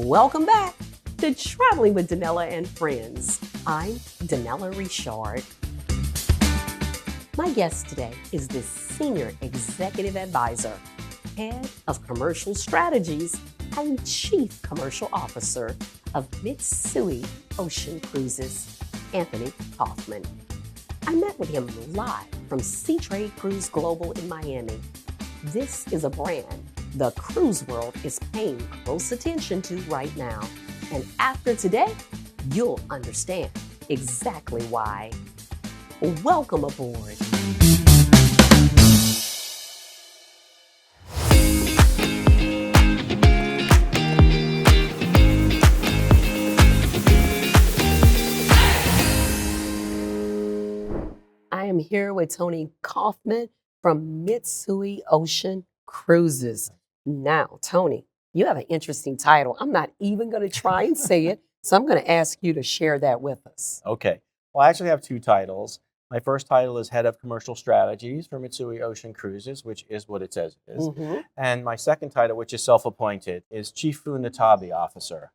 Welcome back to Traveling with Denella and Friends. I'm Denella Ri'chard. My guest today is the Senior Executive Advisor, Head of Commercial Strategies, and Chief Commercial Officer of Mitsui Ocean Cruises, Anthony Kaufman. I met with him live from Seatrade Cruise Global in Miami. This is a brand the cruise world is paying close attention to right now. And after today, you'll understand exactly why. Welcome aboard. I am here with Tony Kaufman from Mitsui Ocean Cruises. Now, Tony, you have an interesting title. I'm not even going to try and say it, so I'm going to ask you to share that with us. Okay. Well, I actually have two titles. My first title is Head of Commercial Strategies for Mitsui Ocean Cruises, which is what it says it is. And my second title, which is self-appointed, is Chief Funatabi Officer.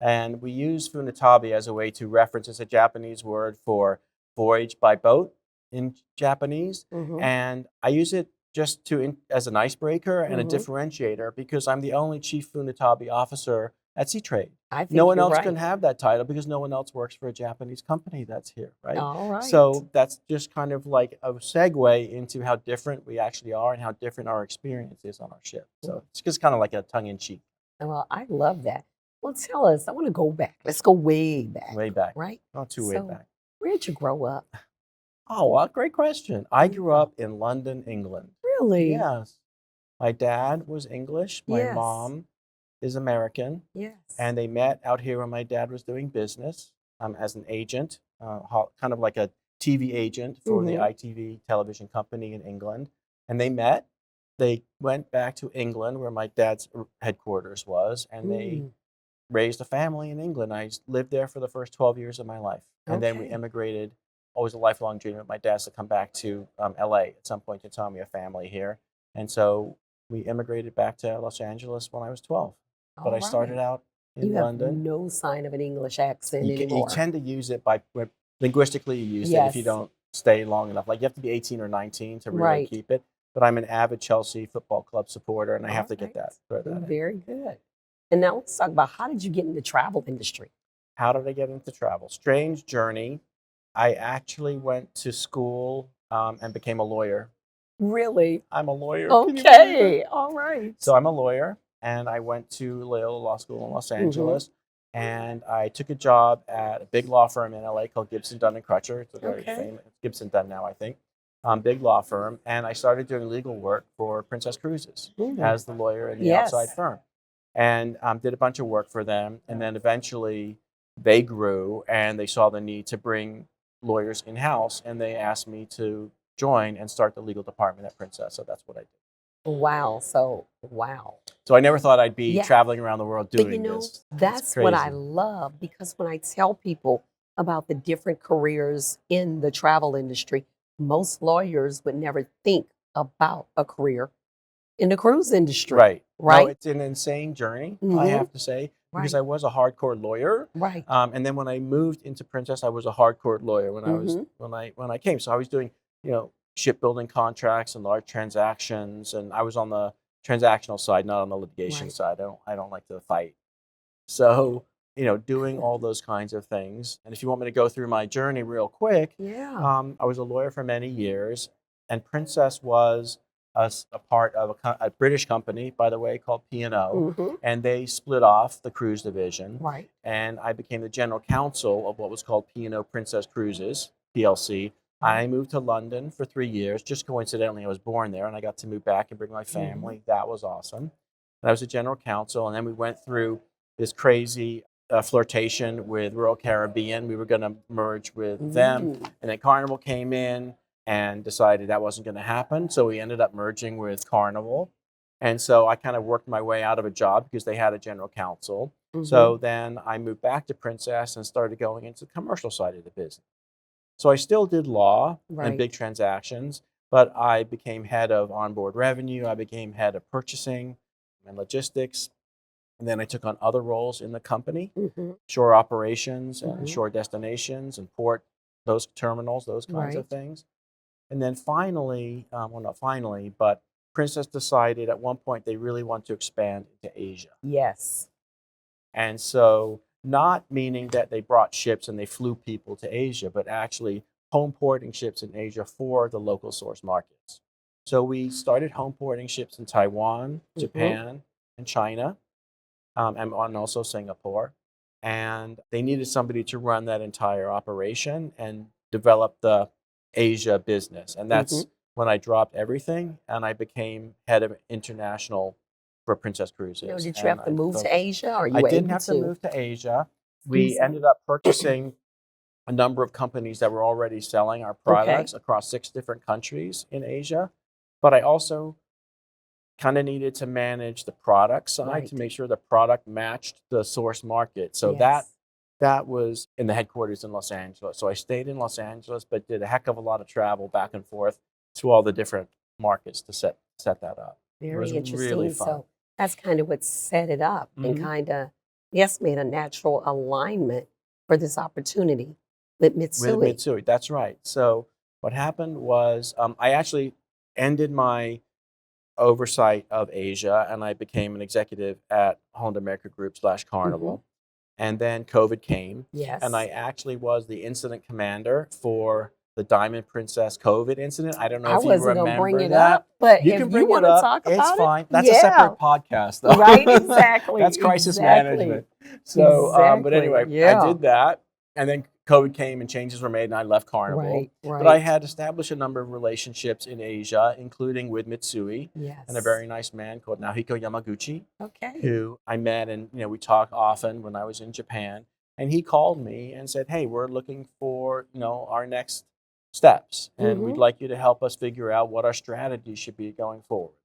And we use Funatabi as a way to reference, it's a Japanese word for voyage by boat in Japanese. And I use it just as an icebreaker and a differentiator because I'm the only Chief Funatabi Officer at Seatrade. No one else can have that title because no one else works for a Japanese company that's here, right? All right. So that's just kind of like a segue into how different we actually are and how different our experience is on our ship. So it's just kind of like a tongue-in-cheek. Well, I love that. Well, tell us, I want to go back. Let's go way back. Way back. Right? Not too way back. Where did you grow up? Oh, well, great question. I grew up in London, England. Really? Yes. My dad was English. My mom is American. Yes. And they met out here when my dad was doing business as an agent, kind of like a TV agent for the ITV television company in England. And they met. They went back to England where my dad's headquarters was, and they raised a family in England. I lived there for the first 12 years of my life. And then we immigrated. Always a lifelong dream of my dad's to come back to LA at some point in time. We have family here. And so we immigrated back to Los Angeles when I was 12. But I started out in London. You have no sign of an English accent anymore. You tend to use it linguistically, you use it if you don't stay long enough. Like you have to be 18 or 19 to really keep it. But I'm an avid Chelsea Football Club supporter, and I have to get that. Very good. And now let's talk about, how did you get in the travel industry? How did I get into travel? Strange journey. I actually went to school and became a lawyer. Really? I'm a lawyer. Okay. All right. So I'm a lawyer, and I went to Loyola Law School in Los Angeles, and I took a job at a big law firm in LA called Gibson Dunn Crutcher. It's a very famous, Gibson Dunn now, I think. Big law firm. And I started doing legal work for Princess Cruises as the lawyer in the outside firm. And did a bunch of work for them. And then eventually they grew, and they saw the need to bring lawyers in-house, and they asked me to join and start the legal department at Princess. So that's what I did. Wow. So I never thought I'd be traveling around the world doing this. That's what I love, because when I tell people about the different careers in the travel industry, most lawyers would never think about a career in the cruise industry. Right. No, it's an insane journey, I have to say. Because I was a hardcore lawyer, and then when I moved into Princess, I was a hardcore lawyer when I came. So I was doing, shipbuilding contracts and large transactions, and I was on the transactional side, not on the litigation side. I don't like to fight. So doing all those kinds of things. And if you want me to go through my journey real quick, I was a lawyer for many years, and Princess was a part of a British company, by the way, called P&O, and they split off the cruise division. And I became the general counsel of what was called P&O Princess Cruises, PLC. I moved to London for 3 years. Just coincidentally, I was born there, and I got to move back and bring my family. That was awesome. And I was a general counsel, and then we went through this crazy flirtation with Royal Caribbean. We were going to merge with them, and then Carnival came in and decided that wasn't going to happen. So we ended up merging with Carnival. And so I kind of worked my way out of a job because they had a general counsel. So then I moved back to Princess and started going into the commercial side of the business. So I still did law and big transactions, but I became head of onboard revenue. I became head of purchasing and logistics. And then I took on other roles in the company, Mm-hmm. shore operations and Mm-hmm. shore destinations and port, those terminals, those kinds of things. And then finally, well, not finally, but Princess decided at one point they really want to expand into Asia. Yes. And so, not meaning that they brought ships and they flew people to Asia, but actually home porting ships in Asia for the local source markets. So we started home porting ships in Taiwan, Japan, and China, and also Singapore. And they needed somebody to run that entire operation and develop the Asia business. And that's when I dropped everything and I became head of international for Princess Cruises. Did you have to move to Asia, or you I were didn't able have to move to Asia. We Excuse me. ended up purchasing a number of companies that were already selling our products across 6 different countries in Asia. But I also kind of needed to manage the product side to make sure the product matched the source market. So that was in the headquarters in Los Angeles. So I stayed in Los Angeles, but did a heck of a lot of travel back and forth to all the different markets to set that up. Very interesting. Really fun. So that's kind of what set it up and kind of, yes, made a natural alignment for this opportunity with Mitsui. With Mitsui, that's right. So what happened was I actually ended my oversight of Asia and I became an executive at Honda America Group / Carnival. And then COVID came. Yes. And I actually was the incident commander for the Diamond Princess COVID incident. I don't know if you remember gonna bring it that. up, but you if can bring you want it to up, talk about it's fine. That's a separate podcast, though. Right, exactly. That's crisis management. So, but anyway, I did that. And then COVID came and changes were made and I left Carnival. Right. But I had established a number of relationships in Asia, including with Mitsui and a very nice man called Naohiko Yamaguchi, who I met and we talk often when I was in Japan. And he called me and said, "Hey, we're looking for our next steps, and we'd like you to help us figure out what our strategy should be going forward."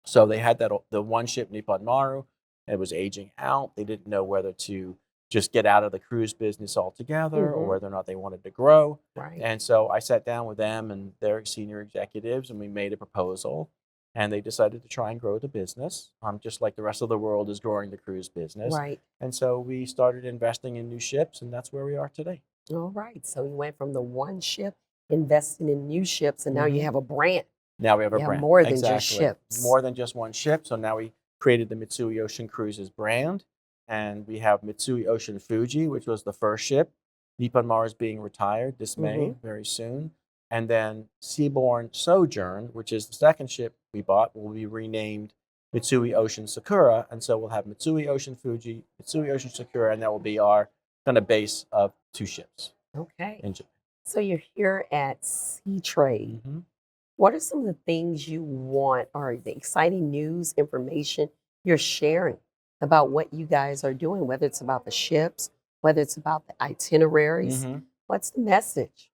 So they had the one ship Nippon Maru. It was aging out. They didn't know whether to just get out of the cruise business altogether or whether or not they wanted to grow. Right. And so I sat down with them and their senior executives, and we made a proposal. And they decided to try and grow the business, just like the rest of the world is growing the cruise business. Right. And so we started investing in new ships, and that's where we are today. All right. So you went from the one ship, investing in new ships, and now you have a brand. Now we have a brand. More than just ships. More than just one ship. So now we created the Mitsui Ocean Cruises brand, and we have Mitsui Ocean Fuji, which was the first ship. Nippon Maru is being retired this May, very soon. And then Seabourn Sojourn, which is the second ship we bought, will be renamed Mitsui Ocean Sakura. And so we'll have Mitsui Ocean Fuji, Mitsui Ocean Sakura, and that will be our kind of base of 2 ships. Okay. In Japan. So you're here at Seatrade. What are some of the things you want, or the exciting news, information you're sharing about what you guys are doing, whether it's about the ships, whether it's about the itineraries? What's the message?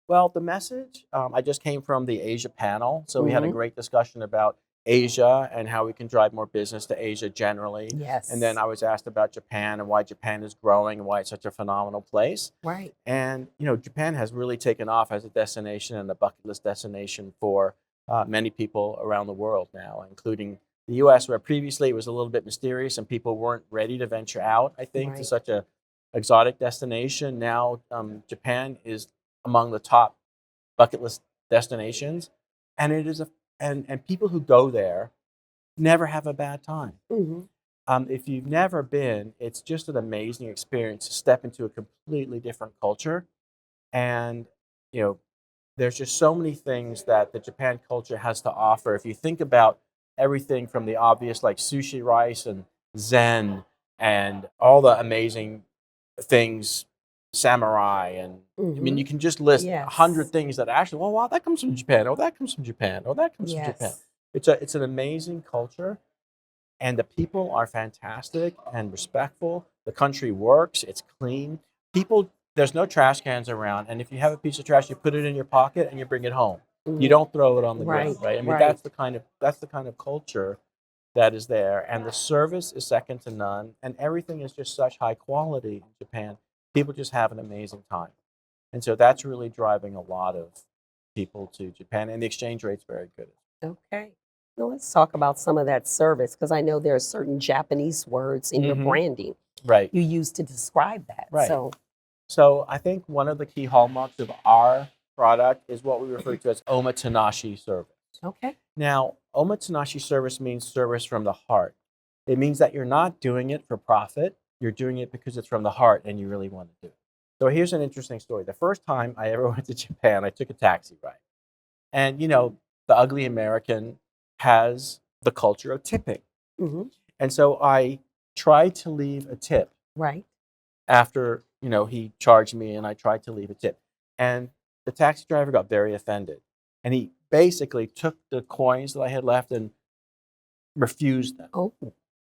Well, the message, I just came from the Asia panel. So we had a great discussion about Asia and how we can drive more business to Asia generally. Yes. And then I was asked about Japan and why Japan is growing and why it's such a phenomenal place. Right. And, Japan has really taken off as a destination and a bucket list destination for many people around the world now, including the U.S., where previously it was a little bit mysterious and people weren't ready to venture out, I think, to such a exotic destination. Now, Japan is among the top bucket list destinations, and it is and people who go there never have a bad time. If you've never been, it's just an amazing experience to step into a completely different culture, and there's just so many things that the Japan culture has to offer. If you think about everything from the obvious, like sushi rice and zen, and all the amazing things. Samurai, and I mean, you can just list 100 things that actually, well, wow, that comes from Japan. Oh, that comes from Japan. Oh, that comes from Japan. It's an amazing culture, and the people are fantastic and respectful. The country works. It's clean. There's no trash cans around, and if you have a piece of trash, you put it in your pocket and you bring it home. You don't throw it on the ground, right? I mean, that's the kind of culture that is there, and the service is second to none, and everything is just such high quality in Japan. People just have an amazing time. And so that's really driving a lot of people to Japan. And the exchange rate's very good. Okay. Now let's talk about some of that service, because I know there are certain Japanese words in your branding you use to describe that. So I think one of the key hallmarks of our product is what we refer to as Omotenashi service. Okay. Now, Omotenashi service means service from the heart. It means that you're not doing it for profit. You're doing it because it's from the heart and you really want to do it. So here's an interesting story. The first time I ever went to Japan, I took a taxi ride. And, you know, the ugly American has the culture of tipping. And so I tried to leave a tip. After, you know, he charged me and I tried to leave a tip. And the taxi driver got very offended. And he basically took the coins that I had left and refused them.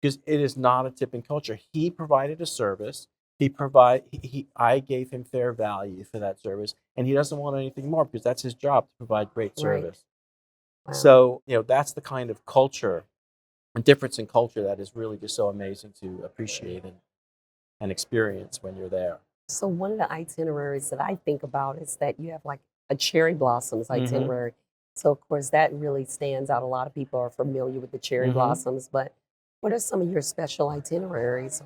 Because it is not a tipping culture. He provided a service. I gave him fair value for that service. And he doesn't want anything more because that's his job, to provide great service. So, you know, that's the kind of culture, a difference in culture that is really just so amazing to appreciate and experience when you're there. So one of the itineraries that I think about is that you have like a cherry blossoms itinerary. So of course that really stands out. A lot of people are familiar with the cherry blossoms, but what are some of your special itineraries?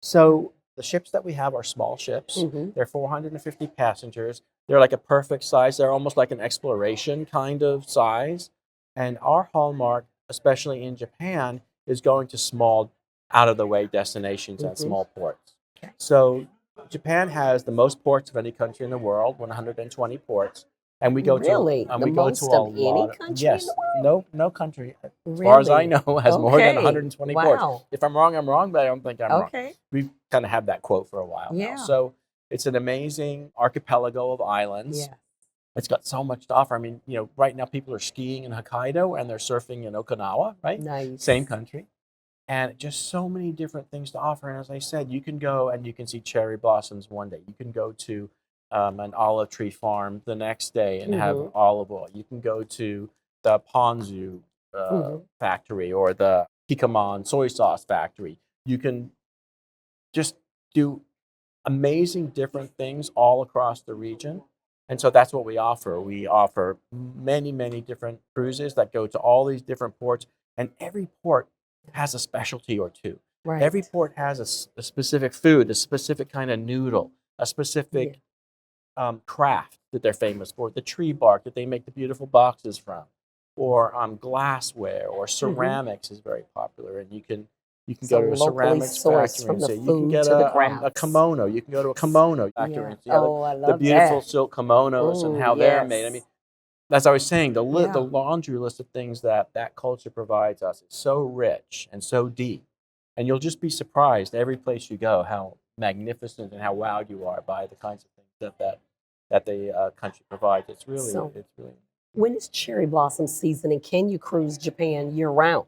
So the ships that we have are small ships. They're 450 passengers. They're like a perfect size. They're almost like an exploration kind of size. And our hallmark, especially in Japan, is going to small, out-of-the-way destinations at small ports. So Japan has the most ports of any country in the world, 120 ports. And we go to any country in the world? No country, as far as I know, has more than 120 ports. If I'm wrong, but I don't think I'm wrong. We've kind of had that quote for a while now. So it's an amazing archipelago of islands. It's got so much to offer. I mean, you know, right now people are skiing in Hokkaido and they're surfing in Okinawa, right? Same country. And just so many different things to offer. And as I said, you can go and you can see cherry blossoms one day. You can go to an olive tree farm the next day and have olive oil. You can go to the ponzu factory or the kikkoman soy sauce factory. You can just do amazing different things all across the region. And so that's what we offer. We offer many, many different cruises that go to all these different ports. And every port has a specialty or two. Every port has a specific food, a specific kind of noodle, a specific craft that they're famous for. The tree bark that they make the beautiful boxes from, or glassware or ceramics is very popular. And you can go to a ceramics factory and say you can get a kimono. You can go to a kimono factory and see the beautiful silk kimonos and how they're made. I mean, as I was saying, the laundry list of things that culture provides us is so rich and so deep. And you'll just be surprised every place you go how magnificent and how wowed you are by the kinds of things that the country provides. It's really. When is cherry blossom season, and can you cruise Japan year round?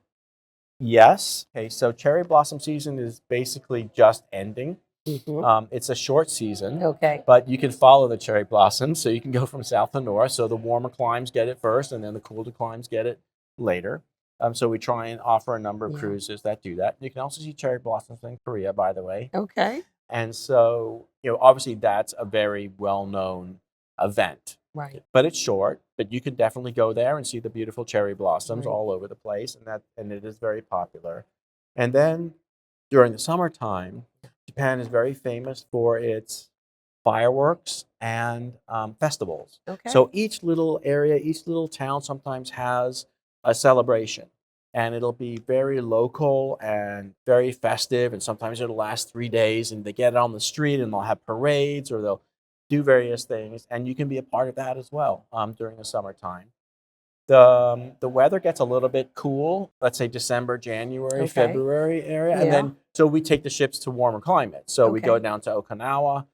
Yes. Okay, so cherry blossom season is basically just ending. It's a short season, but you can follow the cherry blossoms. So you can go from south to north. So the warmer climes get it first, and then the colder climes get it later. So we try and offer a number of cruises that do that. You can also see cherry blossoms in Korea, by the way. And so, you know, obviously that's a very well-known event. But it's short, but you can definitely go there and see the beautiful cherry blossoms all over the place, and it is very popular. And then during the summertime, Japan is very famous for its fireworks and festivals. So each little area, each little town sometimes has a celebration. And it'll be very local and very festive. And sometimes it'll last 3 days. And they get it on the street and they'll have parades or they'll do various things. And you can be a part of that as well during the summertime. The weather gets a little bit cool, let's say December, January, February area. And then, so we take the ships to warmer climates. So we go down to Okinawa.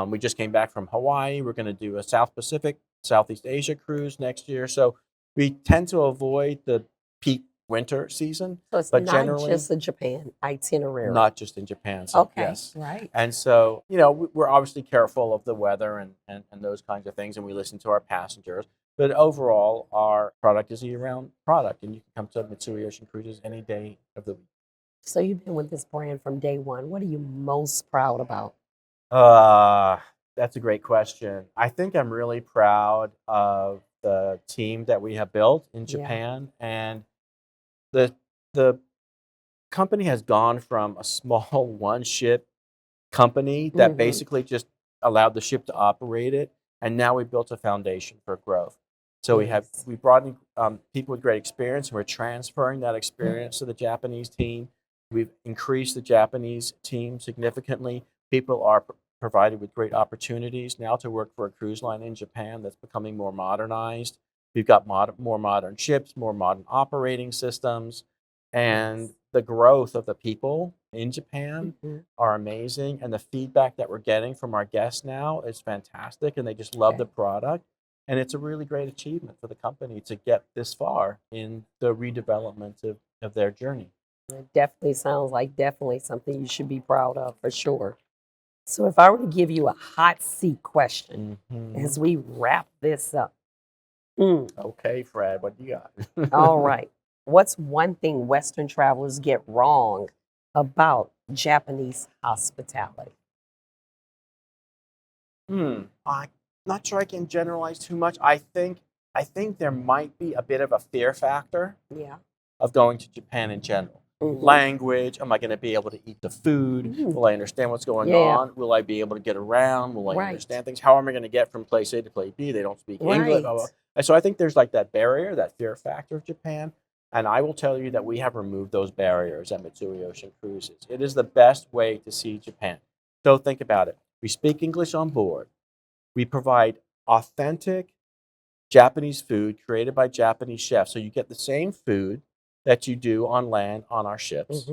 We just came back from Hawaii. We're going to do a South Pacific, Southeast Asia cruise next year. So we tend to avoid the peak winter season. So it's not just a Japan itinerary. Not just in Japan. So yes. And so, you know, we're obviously careful of the weather and those kinds of things, and we listen to our passengers. But overall, our product is a year-round product, and you can come to Mitsui Ocean Cruises any day of the week. So you've been with this brand from day one. What are you most proud about? That's a great question. I think I'm really proud of the team that we have built in Japan, and the company has gone from a small one-ship company that basically just allowed the ship to operate it, and now we built a foundation for growth. So we brought in people with great experience, and we're transferring that experience to the Japanese team. We've increased the Japanese team significantly. People are provided with great opportunities now to work for a cruise line in Japan that's becoming more modernized. We've got more modern ships, more modern operating systems, and the growth of the people in Japan are amazing. And the feedback that we're getting from our guests now is fantastic, and they just love the product. And it's a really great achievement for the company to get this far in the redevelopment of their journey. It definitely sounds like something you should be proud of, for sure. So if I were to give you a hot seat question as we wrap this up. Okay, Fred, what do you got? All right. What's one thing Western travelers get wrong about Japanese hospitality? I'm not sure I can generalize too much. I think there might be a bit of a fear factor of going to Japan in general. Language, am I going to be able to eat the food? Will I understand what's going on? Will I be able to get around? Will I understand things? How am I going to get from place A to place B? They don't speak English. And so I think there's like that barrier, that fear factor of Japan. And I will tell you that we have removed those barriers at Mitsui Ocean Cruises. It is the best way to see Japan. So think about it. We speak English on board. We provide authentic Japanese food created by Japanese chefs. So you get the same food that you do on land on our ships.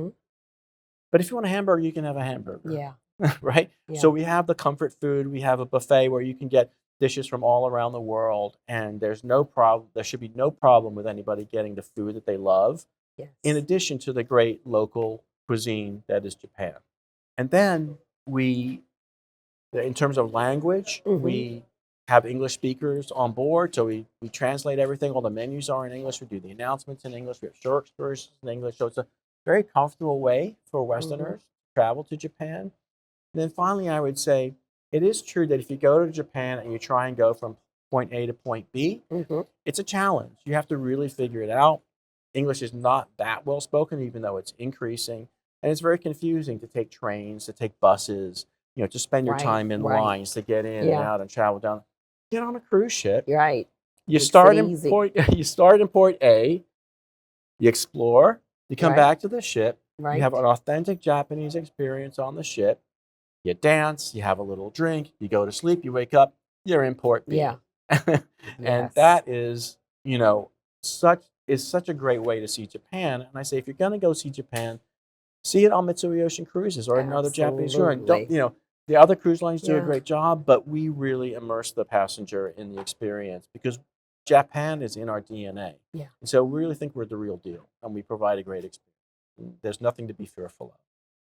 But if you want a hamburger, you can have a hamburger. Right? So we have the comfort food. We have a buffet where you can get dishes from all around the world, and there's no problem. There should be no problem with anybody getting the food that they love, in addition to the great local cuisine that is Japan. And then in terms of language, we have English speakers on board, so we translate everything. All the menus are in English. We do the announcements in English. We have short excursions in English. So it's a very comfortable way for Westerners to travel to Japan. And then finally, I would say, it is true that if you go to Japan and you try and go from point A to point B, it's a challenge. You have to really figure it out. English is not that well spoken, even though it's increasing. And it's very confusing to take trains, to take buses, to spend your time in lines to get in and out and travel down. Get on a cruise ship. You start in port A, you explore, you come back to the ship, you have an authentic Japanese experience on the ship. You dance, you have a little drink, you go to sleep, you wake up, you're in port B. And that is, such a great way to see Japan. And I say, if you're going to go see Japan, see it on Mitsui Ocean Cruises or another Japanese cruise line. The other cruise lines do a great job, but we really immerse the passenger in the experience because Japan is in our DNA. And so we really think we're the real deal, and we provide a great experience. There's nothing to be fearful of.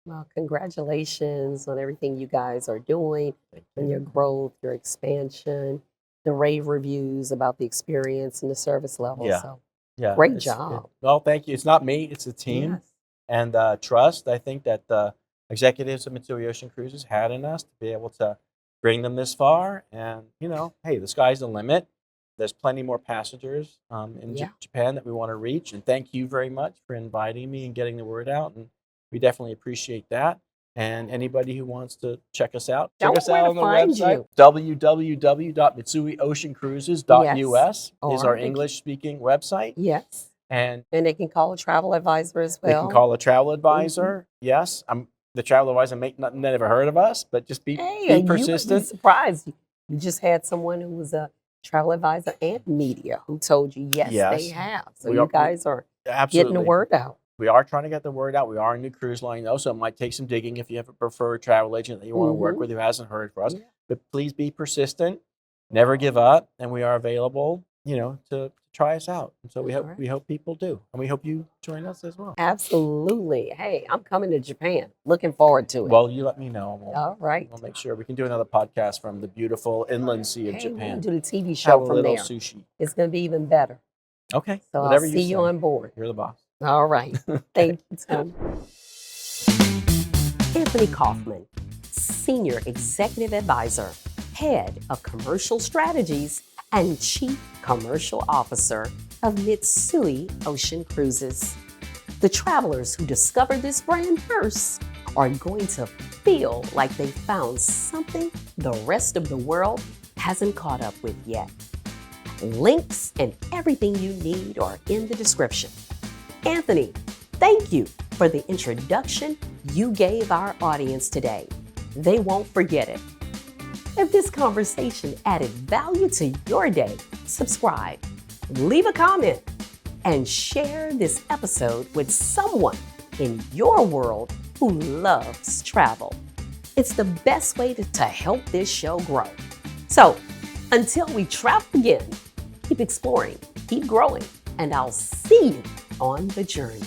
Well, congratulations on everything you guys are doing and your growth, your expansion, the rave reviews about the experience and the service level. Great job. Well, thank you. It's not me, it's the team. And trust, I think that the executives of Mitsui Ocean Cruises had in us to be able to bring them this far. And, hey, the sky's the limit. There's plenty more passengers in Japan that we want to reach. And thank you very much for inviting me and getting the word out. And we definitely appreciate that. And anybody who wants to check us out, check us out on the website. www.mitsui-oceancruises.us is our English-speaking website. And they can call a travel advisor as well. They can call a travel advisor. Yes. The travel advisor may not never heard of us, but just be persistent. You would be surprised. You just had someone who was a travel advisor and media who told you, yes. They have. So you guys are getting the word out. We are trying to get the word out. We are a new cruise line, though, so it might take some digging if you have a preferred travel agent that you want to work with who hasn't heard from us. But please be persistent. Never give up. And we are available, to try us out. And so we hope people do. And we hope you join us as well. Absolutely. Hey, I'm coming to Japan. Looking forward to it. Well, you let me know. All right. We'll make sure we can do another podcast from the beautiful inland sea of We'll Japan. do the TV show from there. Sushi. It's going to be even better. Okay. So I'll see you on board. You're the boss. All right. Thank you, Tom. Anthony Kaufman, Senior Executive Advisor, Head of Commercial Strategies, and Chief Commercial Officer of Mitsui Ocean Cruises. The travelers who discover this brand first are going to feel like they found something the rest of the world hasn't caught up with yet. Links and everything you need are in the description. Anthony, thank you for the introduction you gave our audience today. They won't forget it. If this conversation added value to your day, subscribe, leave a comment, and share this episode with someone in your world who loves travel. It's the best way to help this show grow. So, until we travel again, keep exploring, keep growing, and I'll see you on the journey.